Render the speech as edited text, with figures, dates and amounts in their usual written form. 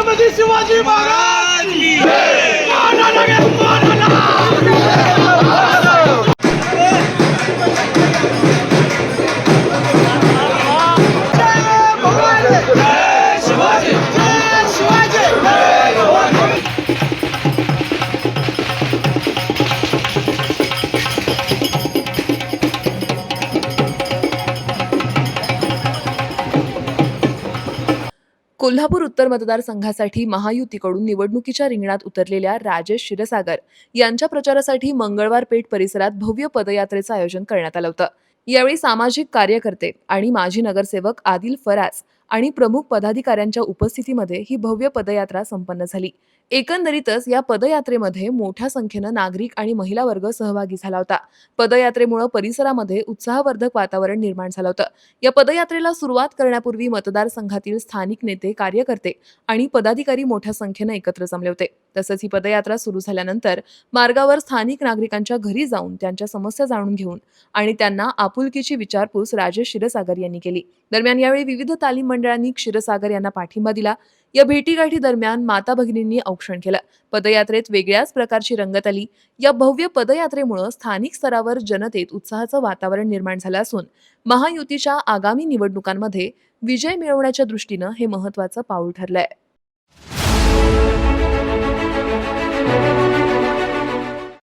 छत्रपती शिवाजी महाराज की जय। माना लगे, माना जय शिवाजी, जय शिवाजी, जय भवानी। कोल्हापूर उत्तर मतदारसंघासाठी महायुतीकडून निवडणुकीच्या रिंगणात उतरलेल्या राजेश क्षीरसागर यांच्या प्रचारासाठी मंगळवार पेठ परिसरात भव्य पदयात्रेचं आयोजन करण्यात आलं होतं। यावेळी सामाजिक कार्यकर्ते आणि माजी नगरसेवक आदिल फराज आणि प्रमुख पदाधिकाऱ्यांच्या उपस्थितीमध्ये ही भव्य पदयात्रा संपन्न झाली। एकंदरीतच या पदयात्रेमध्ये मोठ्या संख्येनं नागरिक आणि महिला वर्ग सहभागी झाला होता। पदयात्रेमुळे परिसरामध्ये उत्साहवर्धक वातावरण निर्माण झालं होतं। या पदयात्रेला सुरुवात करण्यापूर्वी मतदारसंघातील स्थानिक नेते, कार्यकर्ते आणि पदाधिकारी मोठ्या संख्येनं एकत्र जमले होते। तसंच ही पदयात्रा सुरू झाल्यानंतर मार्गावर स्थानिक नागरिकांच्या घरी जाऊन त्यांच्या समस्या जाणून घेऊन आणि त्यांना आपुलकीची विचारपूस राजेश क्षीरसागर यांनी केली। दरम्यान यावेळी विविध तालीम मंडळांनी क्षीरसागर यांना पाठिंबा दिला। या भेटीगाठी दरम्यान माता भगिनींनी औक्षण केलं। पदयात्रेत वेगळ्याच प्रकारची रंगत आली। या भव्य पदयात्रेमुळे स्थानिक स्तरावर जनतेत उत्साहाचं वातावरण निर्माण झालं असून महायुतीच्या आगामी निवडणुकांमध्ये विजय मिळवण्याच्या दृष्टीनं हे महत्त्वाचं पाऊल ठरलंय।